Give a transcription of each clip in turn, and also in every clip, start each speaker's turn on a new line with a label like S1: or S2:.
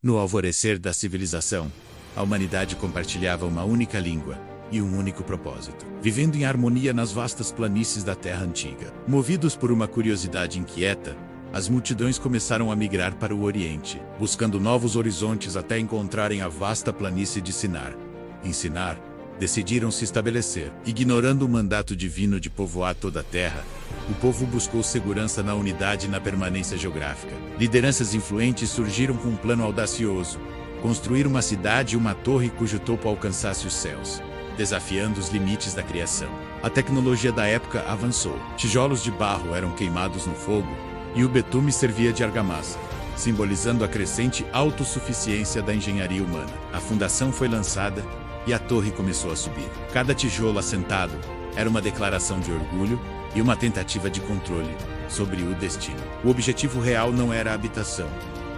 S1: No alvorecer da civilização, a humanidade compartilhava uma única língua e um único propósito, vivendo em harmonia nas vastas planícies da Terra Antiga. Movidos por uma curiosidade inquieta, as multidões começaram a migrar para o Oriente, buscando novos horizontes até encontrarem a vasta planície de Sinar. Em Sinar, decidiram se estabelecer. Ignorando o mandato divino de povoar toda a Terra, o povo buscou segurança na unidade e na permanência geográfica. Lideranças influentes surgiram com um plano audacioso: construir uma cidade e uma torre cujo topo alcançasse os céus, desafiando os limites da criação. A tecnologia da época avançou. Tijolos de barro eram queimados no fogo e o betume servia de argamassa, simbolizando a crescente autossuficiência da engenharia humana. A fundação foi lançada e a torre começou a subir. Cada tijolo assentado era uma declaração de orgulho e uma tentativa de controle sobre o destino. O objetivo real não era a habitação,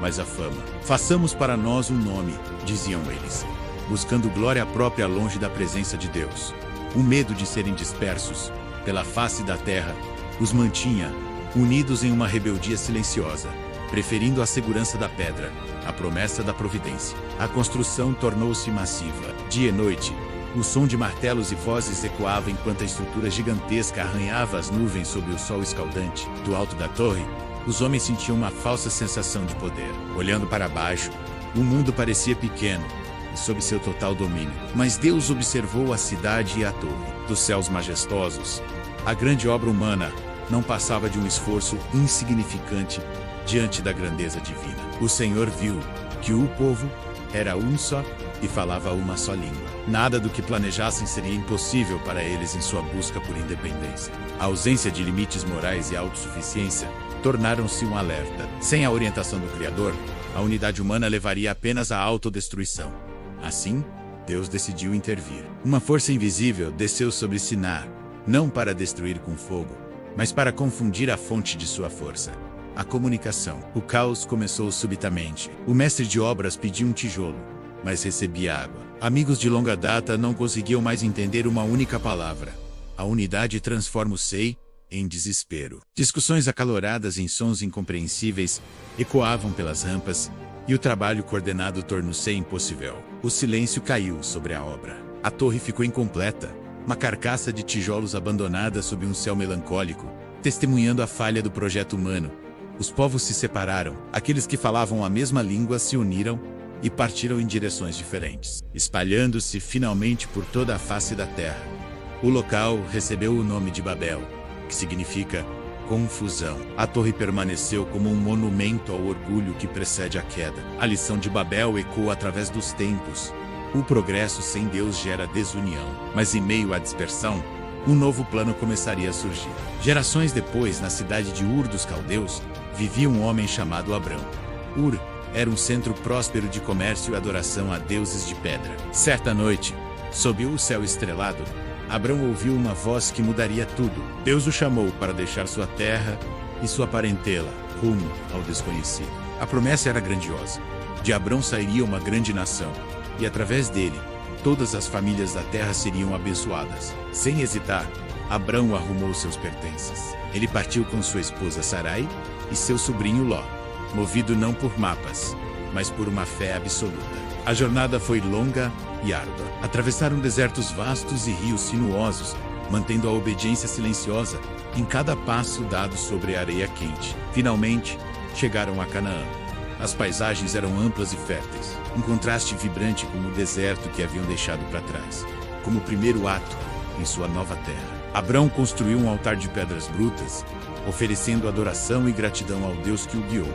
S1: mas a fama. Façamos para nós um nome, diziam eles, buscando glória própria longe da presença de Deus. O medo de serem dispersos pela face da terra os mantinha unidos em uma rebeldia silenciosa, preferindo a segurança da pedra, a promessa da providência. A construção tornou-se massiva. Dia e noite, o som de martelos e vozes ecoava enquanto a estrutura gigantesca arranhava as nuvens sob o sol escaldante. Do alto da torre, os homens sentiam uma falsa sensação de poder. Olhando para baixo, o mundo parecia pequeno e sob seu total domínio. Mas Deus observou a cidade e a torre. Dos céus majestosos, a grande obra humana não passava de um esforço insignificante diante da grandeza divina. O Senhor viu que o povo era um só e falava uma só língua. Nada do que planejassem seria impossível para eles em sua busca por independência. A ausência de limites morais e a autossuficiência tornaram-se um alerta. Sem a orientação do Criador, a unidade humana levaria apenas à autodestruição. Assim, Deus decidiu intervir. Uma força invisível desceu sobre Sinar, não para destruir com fogo, mas para confundir a fonte de sua força: a comunicação. O caos começou subitamente. O mestre de obras pediu um tijolo, mas recebia água. Amigos de longa data não conseguiam mais entender uma única palavra. A unidade transforma o sei em desespero. Discussões acaloradas em sons incompreensíveis ecoavam pelas rampas, e o trabalho coordenado tornou-se impossível. O silêncio caiu sobre a obra. A torre ficou incompleta, uma carcaça de tijolos abandonada sob um céu melancólico, testemunhando a falha do projeto humano. Os povos se separaram. Aqueles que falavam a mesma língua se uniram e partiram em direções diferentes, espalhando-se finalmente por toda a face da terra. O local recebeu o nome de Babel, que significa confusão. A torre permaneceu como um monumento ao orgulho que precede a queda. A lição de Babel ecoa através dos tempos. O progresso sem Deus gera desunião. Mas em meio à dispersão, um novo plano começaria a surgir. Gerações depois, na cidade de Ur dos Caldeus, vivia um homem chamado Abrão. Ur era um centro próspero de comércio e adoração a deuses de pedra. Certa noite, sob o céu estrelado, Abrão ouviu uma voz que mudaria tudo. Deus o chamou para deixar sua terra e sua parentela, rumo ao desconhecido. A promessa era grandiosa. De Abrão sairia uma grande nação, e através dele, todas as famílias da terra seriam abençoadas. Sem hesitar, Abrão arrumou seus pertences. Ele partiu com sua esposa Sarai e seu sobrinho Ló, movido não por mapas, mas por uma fé absoluta. A jornada foi longa e árdua. Atravessaram desertos vastos e rios sinuosos, mantendo a obediência silenciosa em cada passo dado sobre a areia quente. Finalmente, chegaram a Canaã. As paisagens eram amplas e férteis, um contraste vibrante com o deserto que haviam deixado para trás, como o primeiro ato em sua nova terra. Abrão construiu um altar de pedras brutas, oferecendo adoração e gratidão ao Deus que o guiou.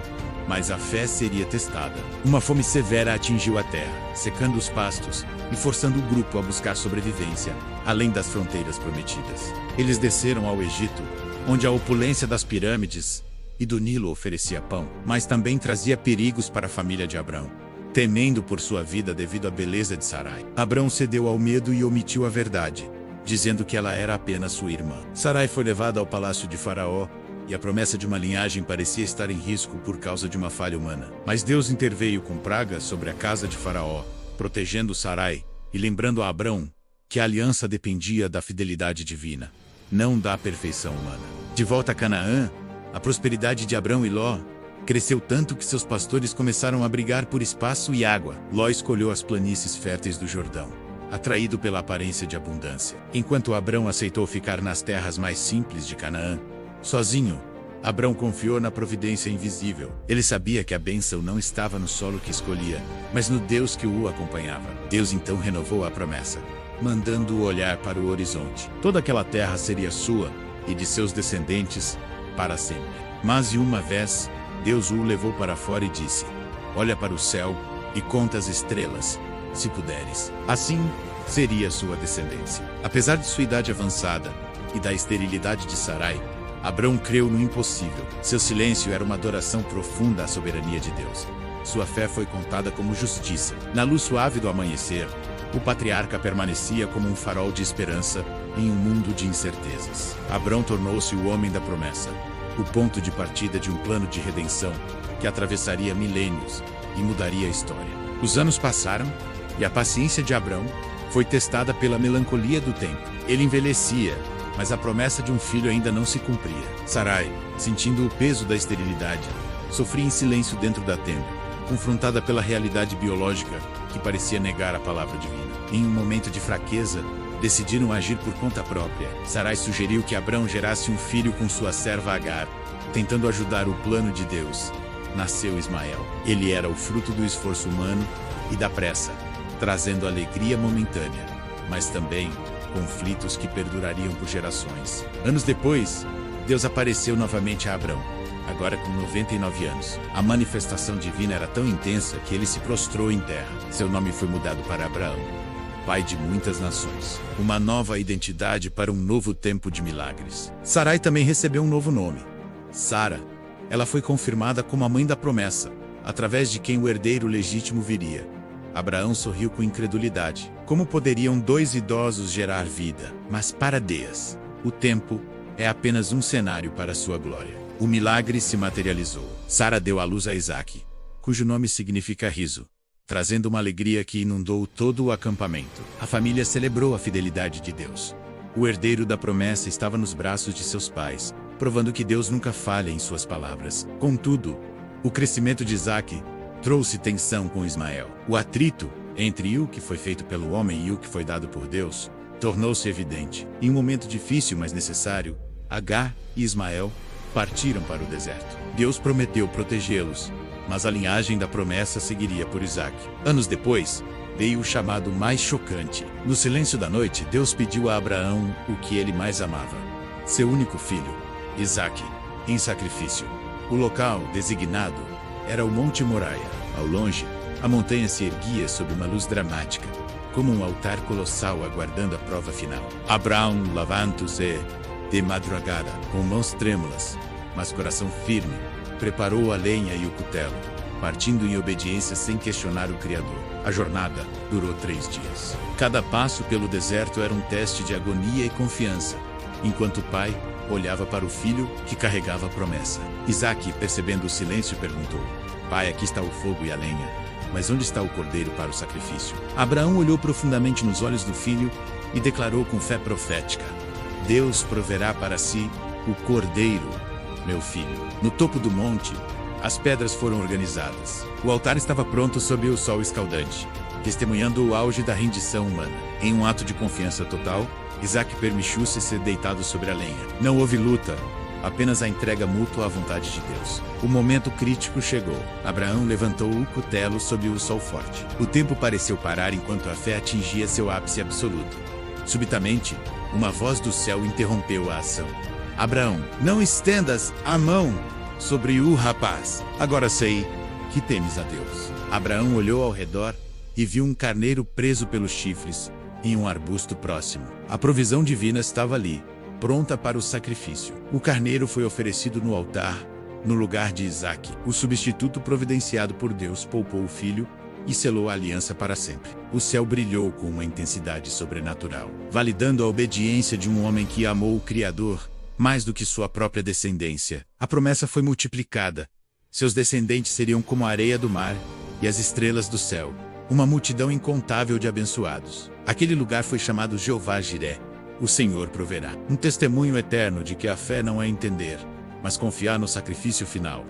S1: Mas a fé seria testada. Uma fome severa atingiu a terra, secando os pastos e forçando o grupo a buscar sobrevivência, além das fronteiras prometidas. Eles desceram ao Egito, onde a opulência das pirâmides e do Nilo oferecia pão, mas também trazia perigos para a família de Abrão. Temendo por sua vida devido à beleza de Sarai, Abrão cedeu ao medo e omitiu a verdade, dizendo que ela era apenas sua irmã. Sarai foi levada ao palácio de Faraó, e a promessa de uma linhagem parecia estar em risco por causa de uma falha humana. Mas Deus interveio com pragas sobre a casa de Faraó, protegendo Sarai e lembrando a Abrão que a aliança dependia da fidelidade divina, não da perfeição humana. De volta a Canaã, a prosperidade de Abrão e Ló Cresceu tanto que seus pastores começaram a brigar por espaço e água. Ló escolheu as planícies férteis do Jordão, atraído pela aparência de abundância. Enquanto Abrão aceitou ficar nas terras mais simples de Canaã, sozinho, Abrão confiou na providência invisível. Ele sabia que a bênção não estava no solo que escolhia, mas no Deus que o acompanhava. Deus então renovou a promessa, mandando-o olhar para o horizonte. Toda aquela terra seria sua e de seus descendentes para sempre. Mas uma vez, Deus o levou para fora e disse: olha para o céu e conta as estrelas, se puderes. Assim seria sua descendência. Apesar de sua idade avançada e da esterilidade de Sarai, Abrão creu no impossível. Seu silêncio era uma adoração profunda à soberania de Deus. Sua fé foi contada como justiça. Na luz suave do amanhecer, o patriarca permanecia como um farol de esperança em um mundo de incertezas. Abrão tornou-se o homem da promessa, o ponto de partida de um plano de redenção que atravessaria milênios e mudaria a história. Os anos passaram e a paciência de Abrão foi testada pela melancolia do tempo. Ele envelhecia, mas a promessa de um filho ainda não se cumpria. Sarai, sentindo o peso da esterilidade, sofria em silêncio dentro da tenda, confrontada pela realidade biológica que parecia negar a palavra divina. Em um momento de fraqueza, decidiram agir por conta própria. Sarai sugeriu que Abrão gerasse um filho com sua serva Agar, tentando ajudar o plano de Deus. Nasceu Ismael. Ele era o fruto do esforço humano e da pressa, trazendo alegria momentânea, mas também conflitos que perdurariam por gerações. Anos depois, Deus apareceu novamente a Abrão, agora com 99 anos. A manifestação divina era tão intensa que ele se prostrou em terra. Seu nome foi mudado para Abraão, pai de muitas nações. Uma nova identidade para um novo tempo de milagres. Sarai também recebeu um novo nome, Sara. Ela foi confirmada como a mãe da promessa, através de quem o herdeiro legítimo viria. Abraão sorriu com incredulidade. Como poderiam dois idosos gerar vida? Mas para Deus, o tempo é apenas um cenário para sua glória. O milagre se materializou. Sara deu à luz a Isaque, cujo nome significa riso, trazendo uma alegria que inundou todo o acampamento. A família celebrou a fidelidade de Deus. O herdeiro da promessa estava nos braços de seus pais, provando que Deus nunca falha em suas palavras. Contudo, o crescimento de Isaque trouxe tensão com Ismael. O atrito entre o que foi feito pelo homem e o que foi dado por Deus tornou-se evidente. Em um momento difícil, mas necessário, Agar e Ismael partiram para o deserto. Deus prometeu protegê-los, mas a linhagem da promessa seguiria por Isaque. Anos depois, veio o chamado mais chocante. No silêncio da noite, Deus pediu a Abraão o que ele mais amava: seu único filho, Isaque, em sacrifício. O local designado era o Monte Moriá. Ao longe, a montanha se erguia sob uma luz dramática, como um altar colossal aguardando a prova final. Abraão levantou-se de madrugada, com mãos trêmulas, mas coração firme, preparou a lenha e o cutelo, partindo em obediência sem questionar o Criador. A jornada durou 3 dias. Cada passo pelo deserto era um teste de agonia e confiança, enquanto o pai olhava para o filho que carregava a promessa. Isaque, percebendo o silêncio, perguntou: pai, aqui está o fogo e a lenha, mas onde está o cordeiro para o sacrifício? Abraão olhou profundamente nos olhos do filho e declarou com fé profética: Deus proverá para si o cordeiro, meu filho. No topo do monte, as pedras foram organizadas. O altar estava pronto sob o sol escaldante, testemunhando o auge da rendição humana. Em um ato de confiança total, Isaque permitiu-se ser deitado sobre a lenha. Não houve luta, apenas a entrega mútua à vontade de Deus. O momento crítico chegou. Abraão levantou o cutelo sob o sol forte. O tempo pareceu parar enquanto a fé atingia seu ápice absoluto. Subitamente, uma voz do céu interrompeu a ação. Abraão, não estendas a mão sobre o rapaz. Agora sei que temes a Deus. Abraão olhou ao redor e viu um carneiro preso pelos chifres em um arbusto próximo. A provisão divina estava ali, pronta para o sacrifício. O carneiro foi oferecido no altar, no lugar de Isaque. O substituto providenciado por Deus poupou o filho e selou a aliança para sempre. O céu brilhou com uma intensidade sobrenatural, validando a obediência de um homem que amou o Criador mais do que sua própria descendência. A promessa foi multiplicada. Seus descendentes seriam como a areia do mar e as estrelas do céu, uma multidão incontável de abençoados. Aquele lugar foi chamado Jeová Jiré, o Senhor proverá. Um testemunho eterno de que a fé não é entender, mas confiar no sacrifício final.